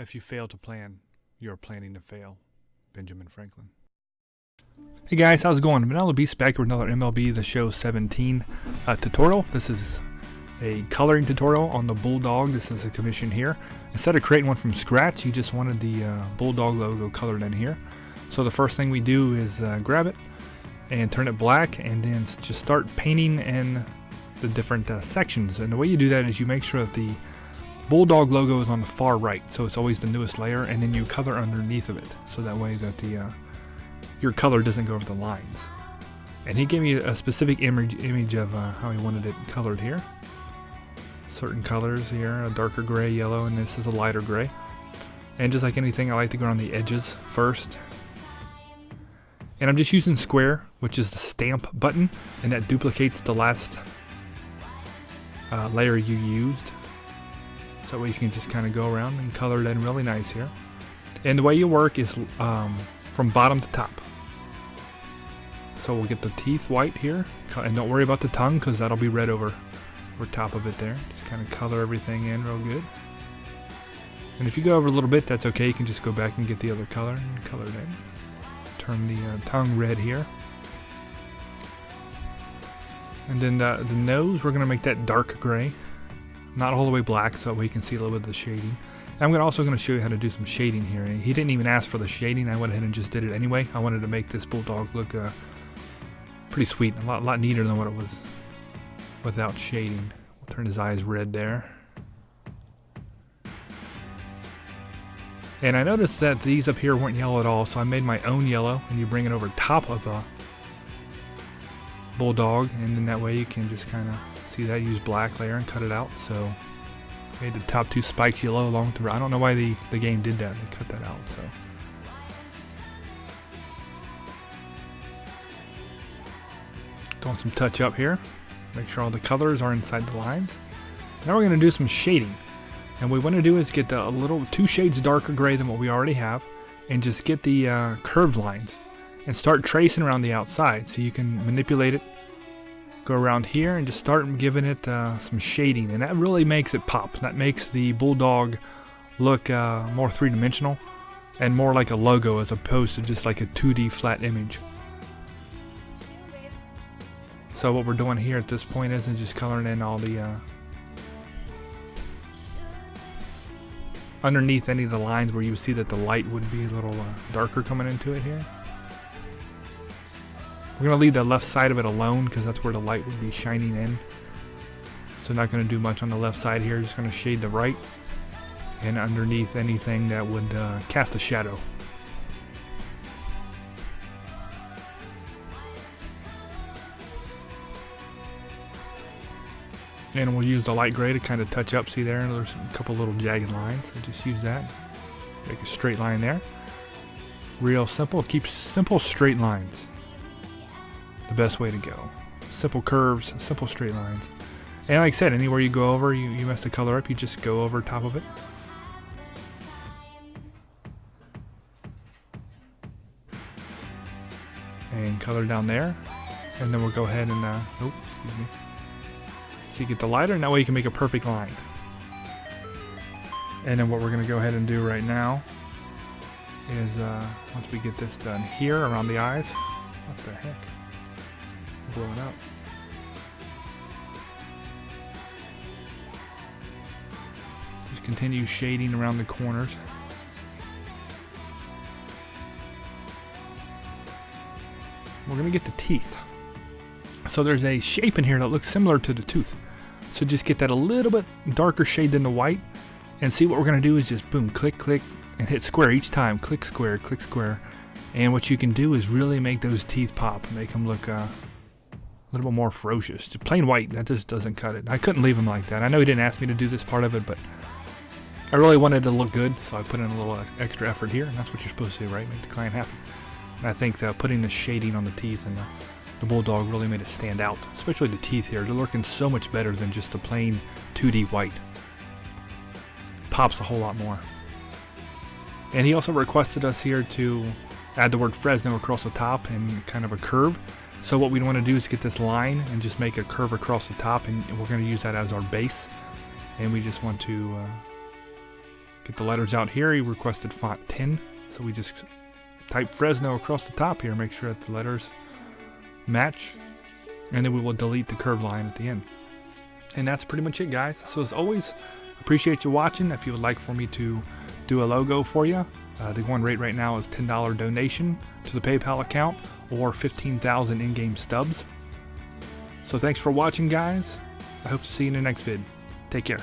If you fail to plan, you're planning to fail. Benjamin Franklin. Hey guys, how's it going? MLB back with another MLB The Show 17 tutorial. This is a coloring tutorial on the Bulldog. This is a commission here. Instead of creating one from scratch, you just wanted the Bulldog logo colored in here. So the first thing we do is grab it and turn it black, and then just start painting in the different sections. And the way you do that is you make sure that the Bulldog logo is on the far right, so it's always the newest layer, and then you color underneath of it, so that way that the your color doesn't go over the lines. And he gave me a specific image of how he wanted it colored here. Certain colors here, a darker gray, yellow, and this is a lighter gray. And just like anything, I like to go on the edges first. And I'm just using square, which is the stamp button, and that duplicates the last layer you used. So that way you can just kind of go around and color it in really nice here. And the way you work is from bottom to top. So we'll get the teeth white here, and don't worry about the tongue because that'll be red over top of it there. Just kind of color everything in real good. And if you go over a little bit, that's okay. You can just go back and get the other color and color it in. Turn the tongue red here. And then the nose, we're going to make that dark gray. Not all the way black, so that way you can see a little bit of the shading. And I'm also going to show you how to do some shading here. He didn't even ask for the shading. I went ahead and just did it anyway. I wanted to make this Bulldog look pretty sweet, a lot neater than what it was without shading. We'll turn his eyes red there. And I noticed that these up here weren't yellow at all, so I made my own yellow, and you bring it over top of the Bulldog, and then that way you can just kind of see that, use black layer and cut it out. So made the top two spikes yellow along the right. I don't know why the game did that. They cut that out. So doing some touch up here. Make sure all the colors are inside the lines. Now we're going to do some shading. And what we want to do is get a little 2 shades darker gray than what we already have, and just get the curved lines and start tracing around the outside so you can manipulate it. Go around here and just start giving it some shading, and that really makes it pop. That makes the Bulldog look more three-dimensional and more like a logo as opposed to just like a 2D flat image. So what we're doing here at this point is just coloring in all the underneath any of the lines where you see that the light would be a little darker coming into it here. We're going to leave the left side of it alone because that's where the light would be shining in. So not going to do much on the left side here. Just going to shade the right and underneath anything that would cast a shadow. And we'll use the light gray to kind of touch up. See there? There's a couple little jagged lines. So just use that. Make a straight line there. Real simple. Keep simple straight lines. The best way to go. Simple curves, simple straight lines. And like I said, anywhere you go over, you mess the color up, you just go over top of it. And color down there. And then we'll go ahead and, excuse me. So you get the lighter, and that way you can make a perfect line. And then what we're going to go ahead and do right now is, once we get this done here around the eyes, what the heck? Blowing up. Just continue shading around the corners. We're going to get the teeth. So there's a shape in here that looks similar to the tooth. So just get that a little bit darker shade than the white, and see what we're going to do is just boom, click, click, and hit square each time. Click square, click square. And what you can do is really make those teeth pop and make them look a little bit more ferocious. Just plain white, that just doesn't cut it. I couldn't leave them like that. I know he didn't ask me to do this part of it, but I really wanted it to look good, so I put in a little extra effort here, and that's what you're supposed to do, right? Make the client happy. And I think putting the shading on the teeth and the Bulldog really made it stand out, especially the teeth here. They're looking so much better than just the plain 2D white. Pops a whole lot more. And he also requested us here to add the word Fresno across the top and kind of a curve. So what we want to do is get this line and just make a curve across the top, and we're going to use that as our base. And we just want to get the letters out here. He requested font 10, so we just type Fresno across the top here, make sure that the letters match, and then we will delete the curved line at the end. And that's pretty much it, guys. So as always, appreciate you watching. If you would like for me to do a logo for you, the going rate right now is $10 donation to the PayPal account or 15,000 in-game stubs. So thanks for watching, guys. I hope to see you in the next vid. Take care.